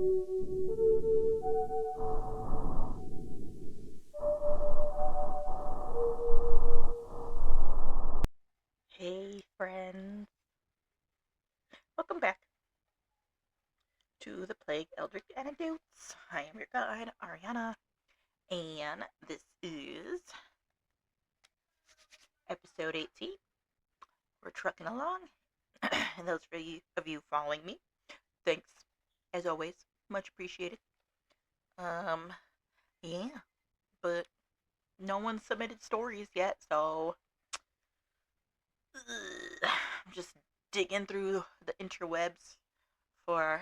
Hey friends, welcome back to the Plague Eldritch Anecdotes. I am your guide, Ariana, and this is episode 18. We're trucking along, and those of you following me, thanks as always, much appreciated. Um, yeah, but no one submitted stories yet, so I'm just digging through the interwebs for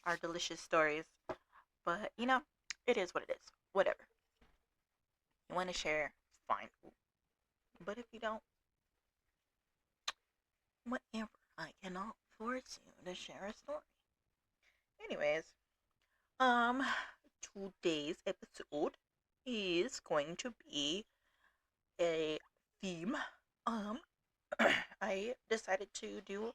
our delicious stories. But, it is what it is. Whatever. You want to share, fine. But if you don't, whatever. I cannot force you to share a story. Anyways, um, today's episode is going to be a theme. Um, I decided to do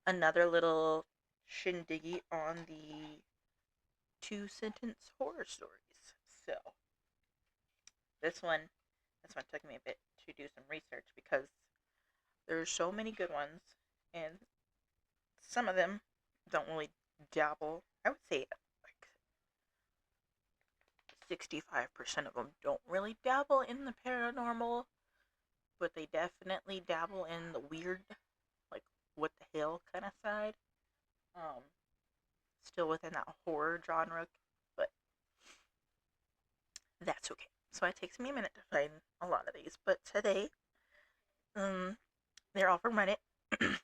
another little shindiggy on the two-sentence horror stories. So, this one, this one took me a bit to do some research because there's so many good ones, and some of them don't really dabble. I would say like 65% of them don't really dabble in the paranormal, but they definitely dabble in the weird, like what the hell kind of side. Um, Still within that horror genre, but that's okay. So it takes me a minute to find a lot of these, but today, um, they're all from Reddit.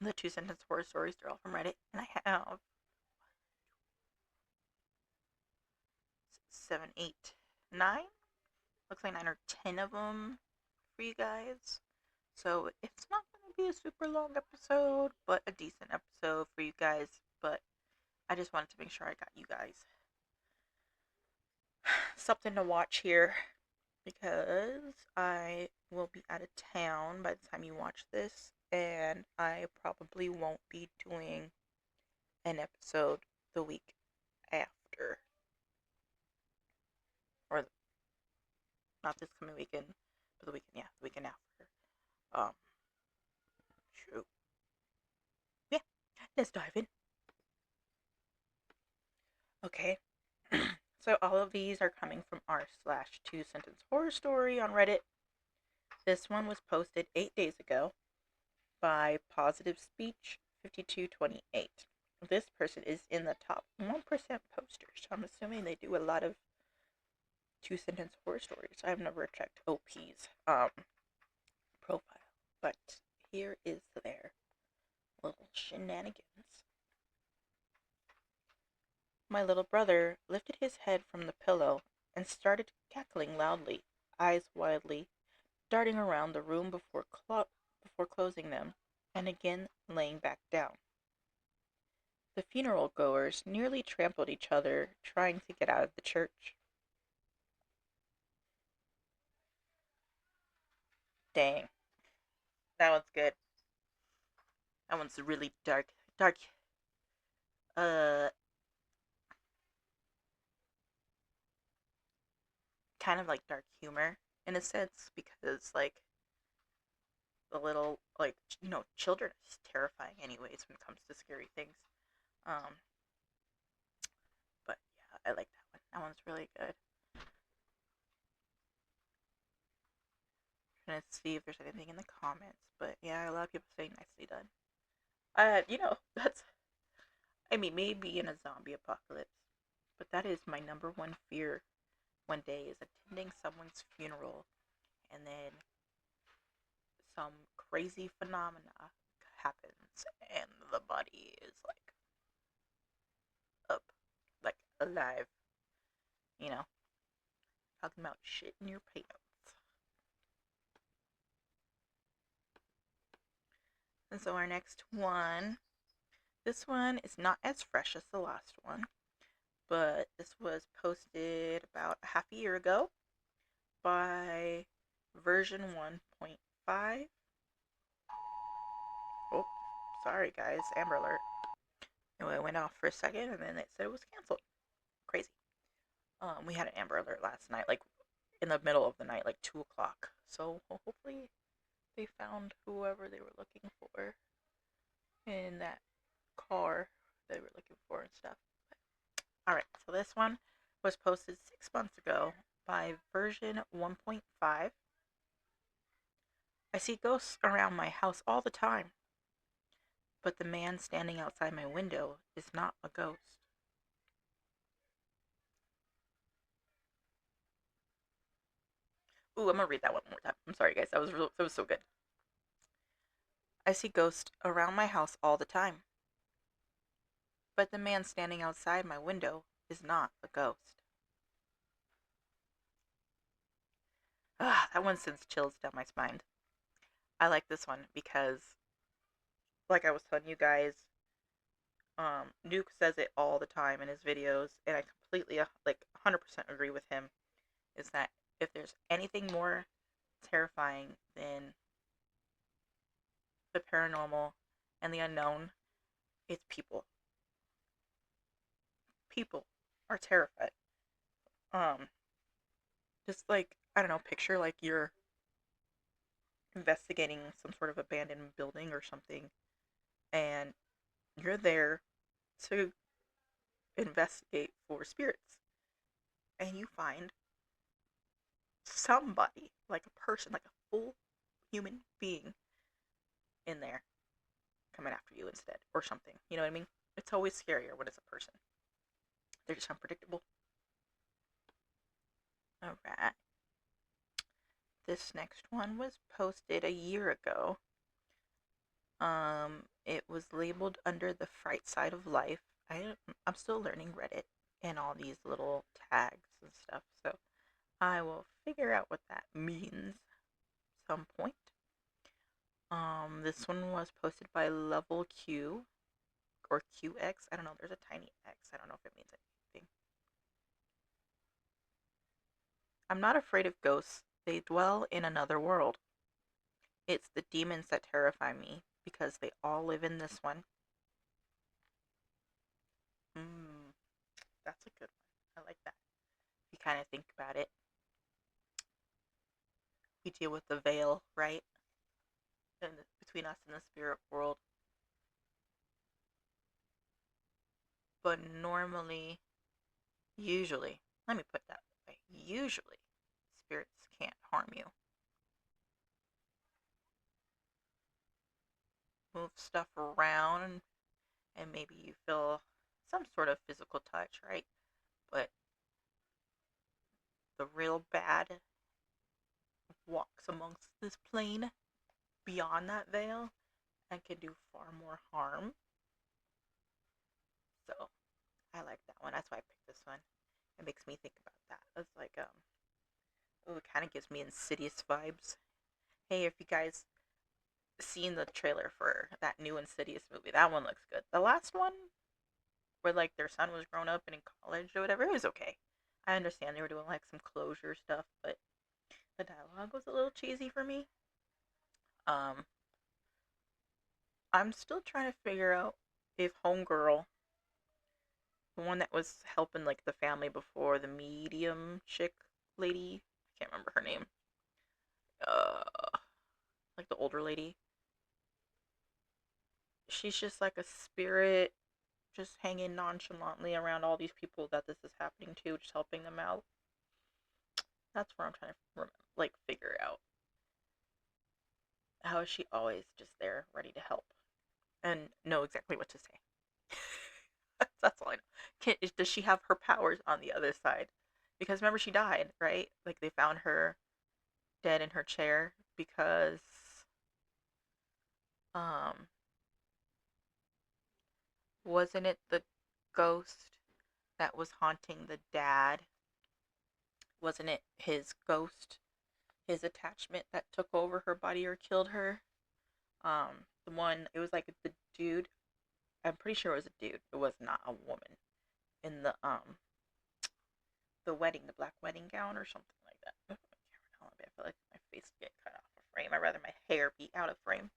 The two-sentence horror stories, they're all from Reddit, and I have 7, 8, 9. Looks like 9 or 10 of them for you guys. So it's not going to be a super long episode, but a decent episode for you guys. But I just wanted to make sure I got you guys something to watch here because I will be out of town by the time you watch this, and I probably won't be doing an episode the week after, or not this coming weekend, but the weekend after. Um, True. Yeah, let's dive in. Okay. So all of these are coming from r/2-sentence horror story on Reddit. This one was posted 8 days ago by Positive Speech 5228. This person is in the top 1% posters. So I'm assuming they do a lot of two-sentence horror stories. I've never checked OP's profile, but here is their little shenanigans. My little brother lifted his head from the pillow and started cackling loudly, eyes wildly, darting around the room before closing them, and again laying back down. The funeral goers nearly trampled each other trying to get out of the church. Dang, that one's good. That one's really dark. Dark. Uh, Kind of like dark humor in a sense because, like, the little, like, children is terrifying anyways when it comes to scary things. Um, but yeah, I like that one. That one's really good. I'm trying to see if there's anything in the comments, but yeah, a lot of people say nicely done. That's, I mean, maybe in a zombie apocalypse, but that is my number one fear one day is attending someone's funeral and then some crazy phenomena happens and the body is like up, like alive, you know, talking about shit in your pants. And so our next one, this one is not as fresh as the last one, but this was posted about half a year ago by version 1.5. Oh, sorry guys, Amber Alert. Anyway, it went off for a second and then it said it was canceled. We had an Amber Alert last night, like in the middle of the night, like 2 o'clock. So hopefully they found whoever they were looking for in that car they were looking for and stuff. All right, so this one was posted 6 months ago by version 1.5. I see ghosts around my house all the time, but the man standing outside my window is not a ghost. Ooh, I'm gonna read that one more time. I'm sorry, guys. That was so good. I see ghosts around my house all the time, but the man standing outside my window is not a ghost. Ah, that one sends chills down my spine. I like this one because, like I was telling you guys, Nuke says it all the time in his videos, and I completely, like, 100% agree with him. Is that if there's anything more terrifying than the paranormal and the unknown, it's people. People are terrified. Um, just like, I don't know, picture like you're investigating some sort of abandoned building or something, and you're there to investigate for spirits, and you find somebody, like a person, like a full human being in there coming after you instead, or something. You know what I mean? It's always scarier when it's a person. They're just unpredictable. Alright. This next one was posted a year ago. It was labeled under the fright side of life. I'm still learning Reddit and all these little tags and stuff, so I will figure out what that means some point. This one was posted by Level Q or QX. I don't know. There's a tiny X. I don't know if it means anything. I'm not afraid of ghosts. They dwell in another world. It's the demons that terrify me because they all live in this one. Hmm, that's a good one. I like that. If you kind of think about it, we deal with the veil, right? Between us and the spirit world. But normally, usually, let me put that way, usually, spirits can't harm you. Move stuff around, and maybe you feel some sort of physical touch, right? But the real bad walks amongst this plane beyond that veil and can do far more harm. So I like that one. That's why I picked this one. It makes me think about that. It's like oh, it kind of gives me Insidious vibes. Hey, if you guys seen the trailer for that new Insidious movie, that one looks good. The last one, where like their son was grown up and in college or whatever, it was okay. I understand they were doing like some closure stuff, but the dialogue was a little cheesy for me. Um, I'm still trying to figure out if Homegirl, the one that was helping like the family before, the medium chick lady, I can't remember her name. Like the older lady. She's just like a spirit, just hanging nonchalantly around all these people that this is happening to, just helping them out. That's where I'm trying to like figure out how is she always just there, ready to help, and know exactly what to say. That's all I know. Does she have her powers on the other side? Because remember, she died, right? Like they found her dead in her chair because um wasn't it the ghost that was haunting the dad? Wasn't it his ghost, his attachment that took over her body or killed her? The one, it was like the dude. I'm pretty sure it was a dude. It was not a woman in the wedding, the black wedding gown or something like that. I can't remember. I feel like my face get cut off of frame. I'd rather my hair be out of frame.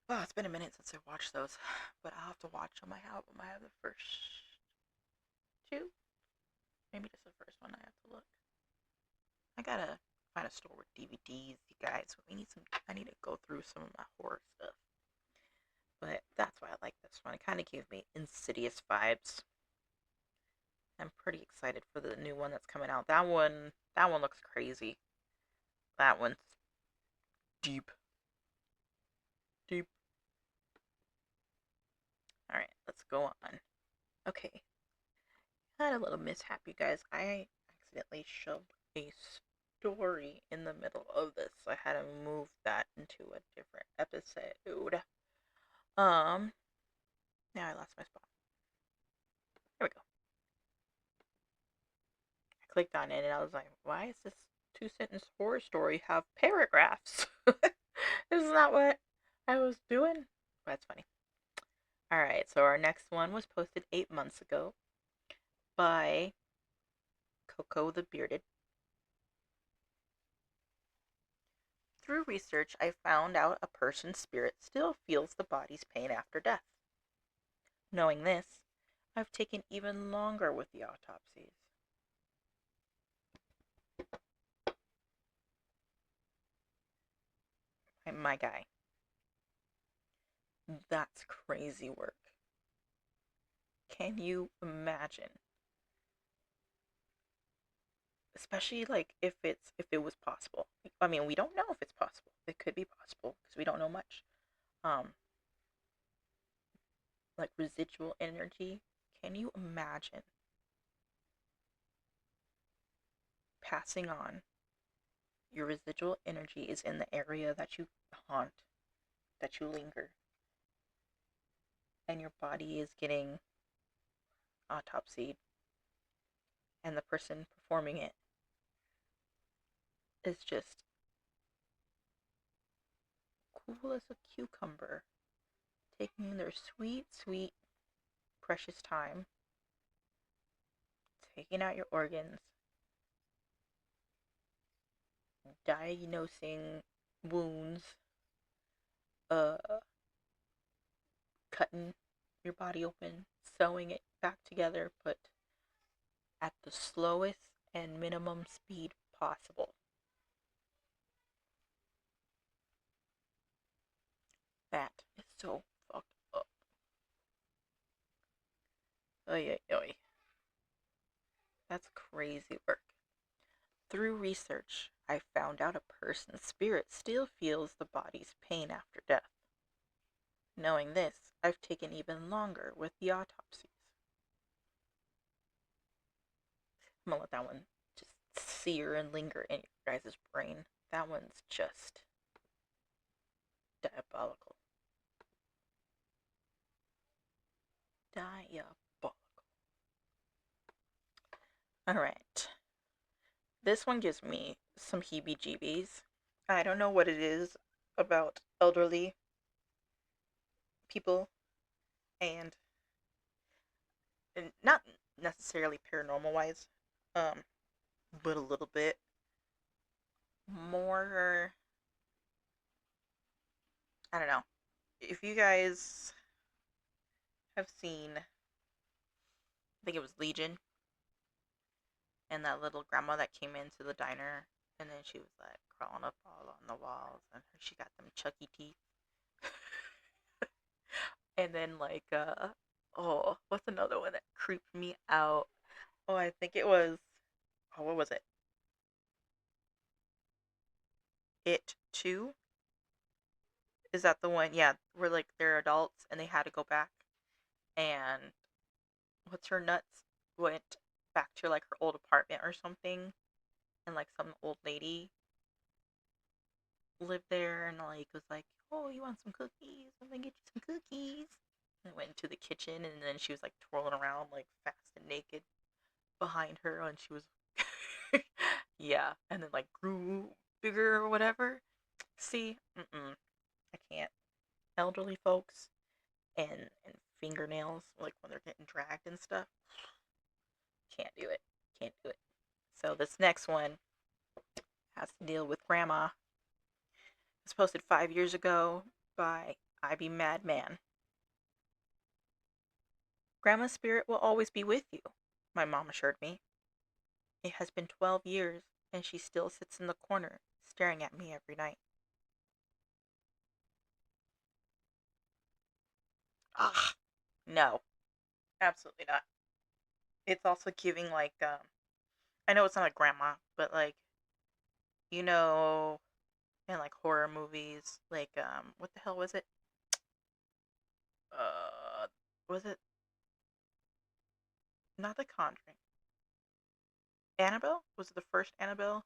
Oh, it's been a minute since I watched those, but I'll have to watch them. I have the first two. Maybe this is the first one I have to look. I gotta find a store with DVDs, you guys. We need some. I need to go through some of my horror stuff. But that's why I like this one. It kind of gave me Insidious vibes. I'm pretty excited for the new one that's coming out. That one looks crazy. That one's deep. Deep. Alright, let's go on. Okay. I had a little mishap, you guys. I accidentally shoved a story in the middle of this. I had to move that into a different episode. Now I lost my spot. Here we go. I clicked on it and I was like, why is this 2-sentence horror story have paragraphs? Isn't that what I was doing? That's funny. Alright, so our next one was posted 8 months ago by Coco the Bearded. Through research, I found out a person's spirit still feels the body's pain after death. Knowing this, I've taken even longer with the autopsies. My guy. That's crazy work. Can you imagine? Especially like if it was possible. I mean, we don't know if it's possible. It could be possible because we don't know much. Like residual energy. Can you imagine passing on? Your residual energy is in the area that you haunt, that you linger, and your body is getting autopsied, and the person performing it is just cool as a cucumber, taking their sweet, sweet, precious time, taking out your organs, diagnosing wounds, cutting your body open, sewing it back together, but at the slowest and minimum speed possible. That is so fucked up. Oy, oy, oy. That's crazy work. Through research, I found out a person's spirit still feels the body's pain after death. Knowing this, I've taken even longer with the autopsies. I'm gonna let that one just sear and linger in your guys' brain. That one's just diabolical. Diabolical. Alright. This one gives me some heebie-jeebies. I don't know what it is about elderly people and not necessarily paranormal wise, but a little bit more. I don't know. If you guys have seen, I think it was Legion, and that little grandma that came into the diner, and then she was like crawling up all on the walls, and she got them Chucky teeth. And then like oh, what's another one that creeped me out? Oh, I think it was, oh, what was it? It Too? Is that the one? Yeah, where like they're adults and they had to go back, and what's her nuts went back to like her old apartment or something, and like some old lady lived there and like was like, "Oh, you want some cookies? I'm gonna get you some cookies." And went into the kitchen and then she was like twirling around like fast and naked behind her, and she was yeah, and then like grew bigger or whatever. See, I can't. Elderly folks and fingernails, like when they're getting dragged and stuff, can't do it. Can't do it. So this next one has to deal with grandma. It was posted 5 years ago by IB Madman. Grandma's spirit will always be with you, my mom assured me. It has been 12 years, and she still sits in the corner, staring at me every night. Ah, no, absolutely not. It's also giving like I know it's not a grandma, but like you know, in like horror movies, like what the hell was it? Uh, was it not The Conjuring? Annabelle? Was it the first Annabelle?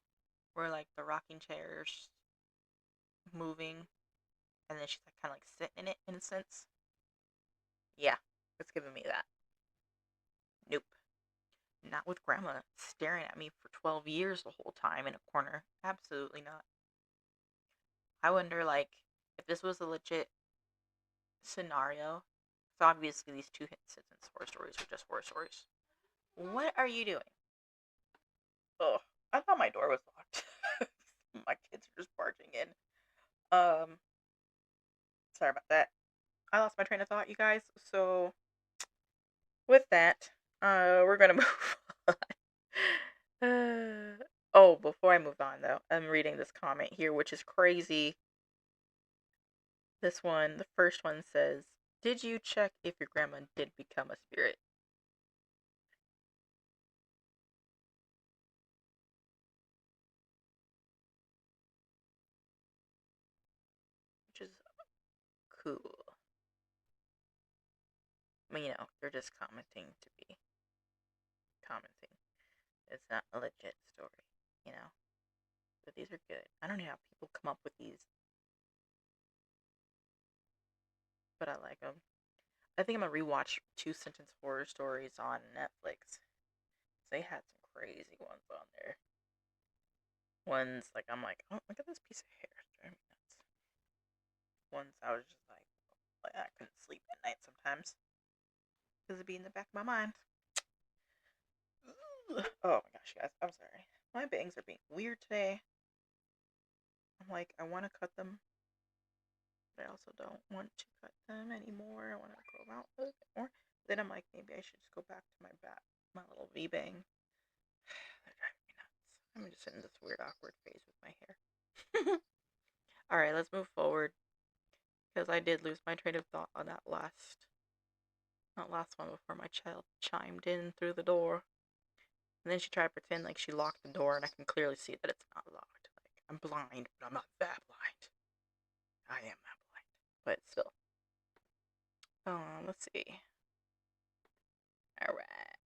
Where like the rocking chair's moving, and then she's like kind of like sitting in it in a sense. Yeah, it's giving me that. Nope, not with grandma staring at me for 12 years the whole time in a corner. Absolutely not. I wonder like if this was a legit scenario. So obviously these two incidents horror stories are just horror stories. What are you doing? Oh, I thought my door was locked. My kids are just barging in. Um, Sorry about that. I lost my train of thought, you guys. So with that, we're gonna move on. Oh, before I move on though, I'm reading this comment here, which is crazy. This one, the first one says, "Did you check if your grandma did become a spirit?" Which is cool. I mean, they're just commenting to be commenting. It's not a legit story, you know. But these are good. I don't know how people come up with these, but I like them. I think I'm gonna rewatch Two Sentence Horror Stories on Netflix. They had some crazy ones on there. Ones like I'm like, oh, look at this piece of hair. It's driving me nuts. Ones I was just like I couldn't sleep at night sometimes because it'd be in the back of my mind. Oh my gosh, guys, I'm sorry. My bangs are being weird today. I'm like, I want to cut them, but I also don't want to cut them anymore. I want to grow them out a little bit more. Then I'm like, maybe I should just go back to my little V bang. They're driving me nuts. I'm just in this weird, awkward phase with my hair. All right, let's move forward because I did lose my train of thought on that last one before my child chimed in through the door. And then she tried to pretend like she locked the door, and I can clearly see that it's not locked. Like, I'm blind, but I'm not that blind. I am that blind. But still. Let's see. Alright.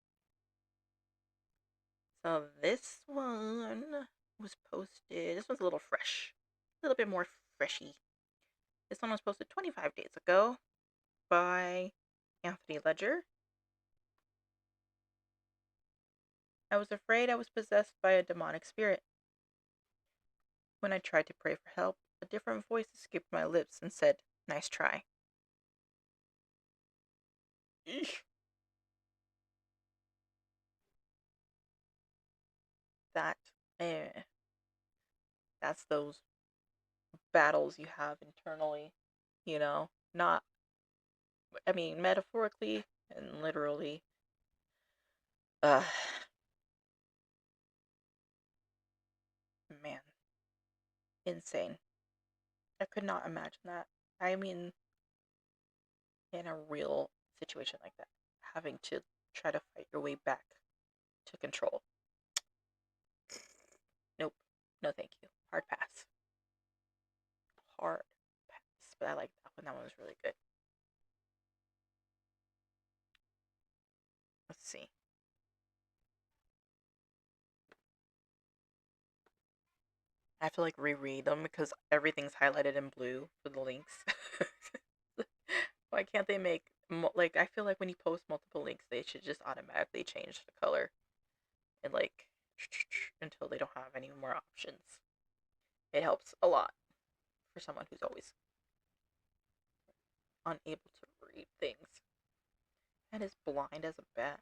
So this one was posted. This one's a little fresh. A little bit more freshy. This one was posted 25 days ago by Anthony Ledger. I was afraid I was possessed by a demonic spirit. When I tried to pray for help, a different voice escaped my lips and said, "Nice try." Eesh. That, eh, that's those battles you have internally, you know? Not, I mean, metaphorically and literally. Uh, Man, insane. I could not imagine that. I mean, in a real situation like that, having to try to fight your way back to control. Nope. No, thank you. Hard pass. Hard pass. But I like that one. That one was really good. Let's see. I have to like reread them because everything's highlighted in blue for the links. Why can't they make like I feel like when you post multiple links, they should just automatically change the color and like until they don't have any more options. It helps a lot for someone who's always unable to read things and is blind as a bat.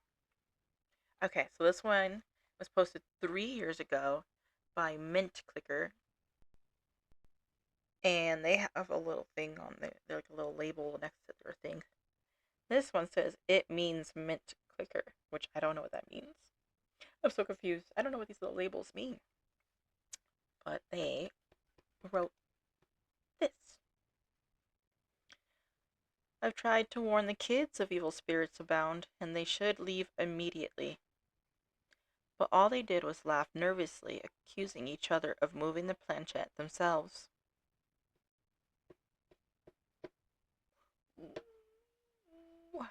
Okay, so this one was posted 3 years ago by Mint Clicker, and they have a little thing on there. They're like a little label next to their thing. This one says it means mint clicker, which I don't know what that means. I'm so confused. I don't know what these little labels mean, but they wrote this. I've tried to warn the kids of evil spirits abound, and they should leave immediately. But all they did was laugh nervously, accusing each other of moving the planchette themselves. Ooh.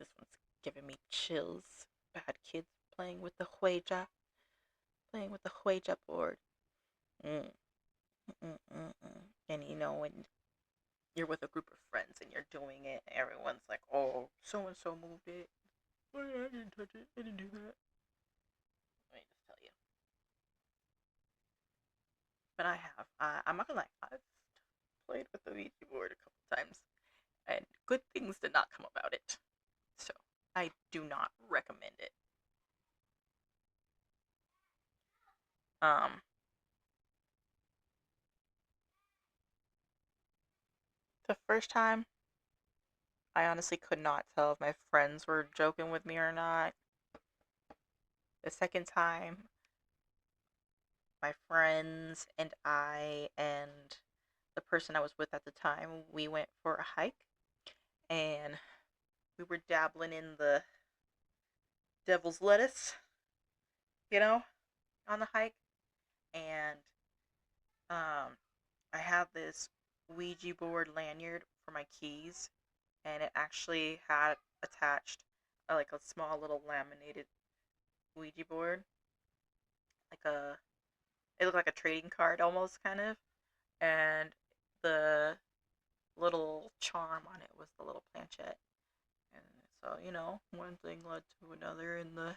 This one's giving me chills. Bad kids playing with the Ouija board. Mm, mm, mm, mm. And you know, when you're with a group of friends and you're doing it, everyone's like, "Oh, so and so moved it. I didn't touch it. I didn't do that." Let me just tell you. But I have. I'm not gonna lie. I've played with the Ouija board a couple times, and good things did not come about it. So I do not recommend it. Um, the first time, I honestly could not tell if my friends were joking with me or not. The second time, my friends and I and the person I was with at the time, we went for a hike and we were dabbling in the devil's lettuce, you know, on the hike. And um, I have this Ouija board lanyard for my keys, and it actually had attached like a small little laminated Ouija board, like a it looked like a trading card almost kind of, and the little charm on it was the little planchette. And so, one thing led to another in the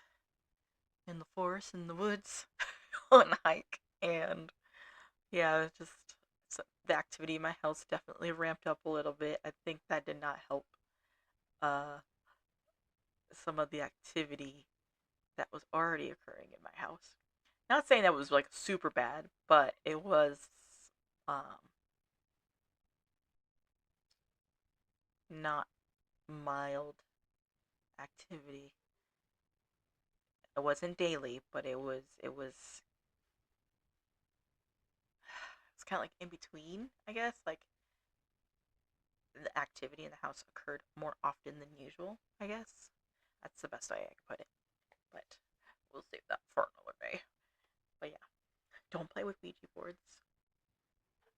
forest, in the woods, on a hike. And yeah, it's just the activity in my house definitely ramped up a little bit. I think that did not help uh, some of the activity that was already occurring in my house. Not saying that was like super bad, but it was um, not mild activity. It wasn't daily, but it's kind of like in between, I guess. Like the activity in the house occurred more often than usual, I guess. That's the best way I can put it. But we'll save that for another day. But yeah, don't play with Ouija boards.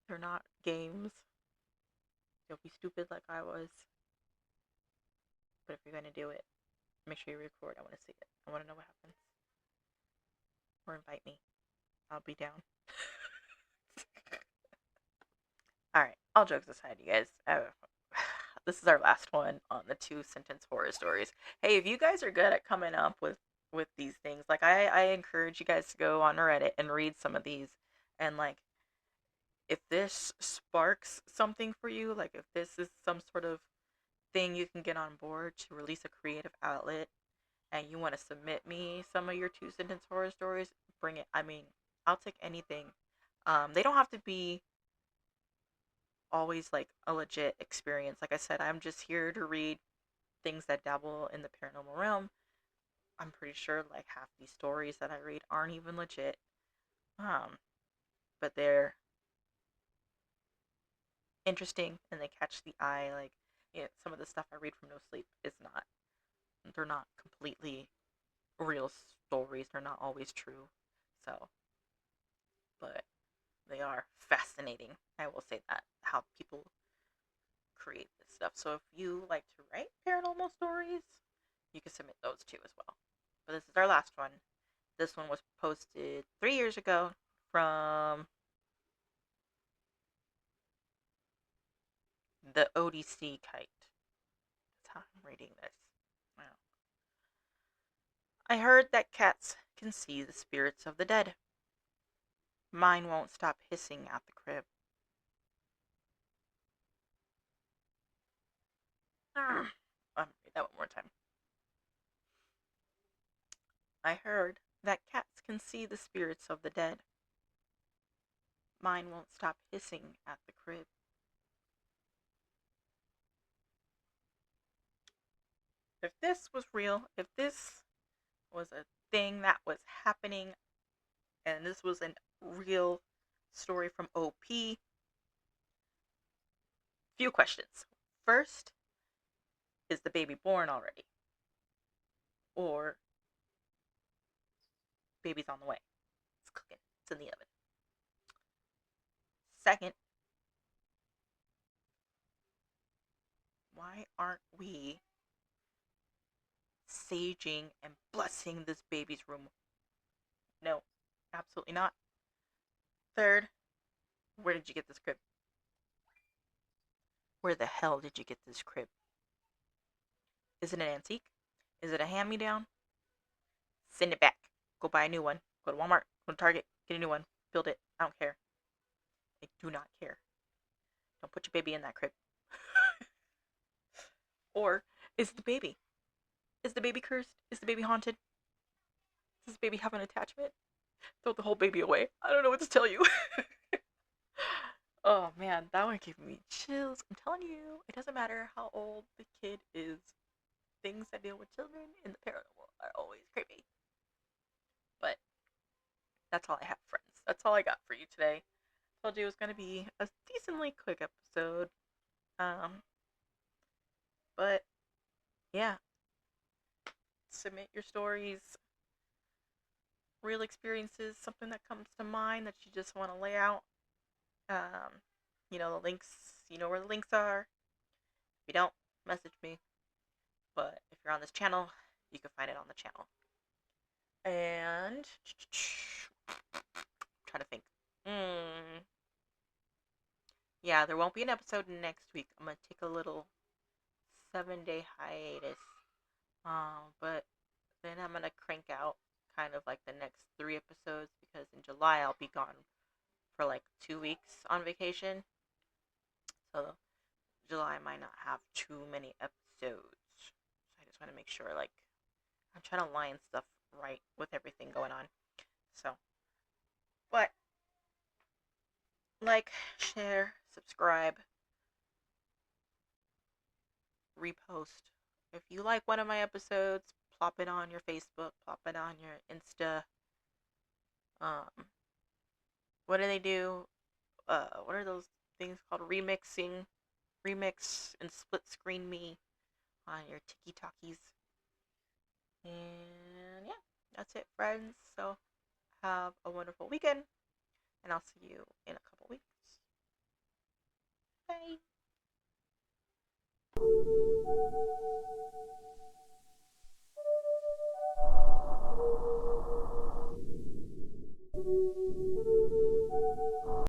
They're not games. You'll be stupid like I was. But if you're gonna do it, make sure you record. I want to see it. I want to know what happens. Or invite me. I'll be down. Alright, all jokes aside, you guys. This is our last one on the 2 sentence horror stories. Hey, if you guys are good at coming up with these things, like I encourage you guys to go on Reddit and read some of these, and like if this sparks something for you, like if this is some sort of thing you can get on board to release a creative outlet, and you want to submit me some of your 2 sentence horror stories, bring it. I mean, I'll take anything. They don't have to be always like a legit experience. Like I said, I'm just here to read things that dabble in the paranormal realm. I'm pretty sure like half these stories that I read aren't even legit. Um, but they're interesting and they catch the eye. Like some of the stuff I read from No Sleep is not. They're not completely real stories. They're not always true. So, but they are fascinating. I will say that how people create this stuff. So if you like to write paranormal stories, you can submit those too as well. But this is our last one. This one was posted 3 years ago from the ODC kite. That's how I'm reading this. Wow. I heard that cats can see the spirits of the dead. Mine won't stop hissing at the crib. Read that one more time. I heard that cats can see the spirits of the dead. Mine won't stop hissing at the crib. If this was real, if this was a thing that was happening, and this was a real story from OP. Few questions. First, is the baby born already? Or baby's on the way? It's cooking. It's in the oven. Second, why aren't we saging and blessing this baby's room? No, absolutely not. Third, where did you get this crib? Where the hell did you get this crib? Is it an antique? Is it a hand-me-down? Send it back. Go buy a new one. Go to Walmart. Go to Target. Get a new one. Build it. I don't care. I do not care. Don't put your baby in that crib. Or is the baby? Is the baby cursed? Is the baby haunted? Does the baby have an attachment? Throw the whole baby away. I don't know what to tell you. Oh man, that one gave me chills. I'm telling you, it doesn't matter how old the kid is. Things that deal with children in the paranormal are always creepy. But that's all I have, friends. That's all I got for you today. Told you it was going to be a decently quick episode. But yeah, submit your stories, real experiences, something that comes to mind that you just want to lay out. The links, you know where the links are. If you don't, message me. But if you're on this channel, you can find it on the channel. And I'm trying to think. Yeah, there won't be an episode next week. I'm gonna take a little 7-day hiatus. But then I'm gonna crank out kind of like the next 3 episodes because in July I'll be gone for like 2 weeks on vacation. So July might not have too many episodes. So I just want to make sure, like, I'm trying to line stuff right with everything going on. So, but like, share, subscribe, repost. If you like one of my episodes, plop it on your Facebook, plop it on your Insta. What do they do? What are those things called? Remix and split screen me on your TikTokies. And yeah, that's it, friends. So have a wonderful weekend, and I'll see you in a couple weeks. Bye.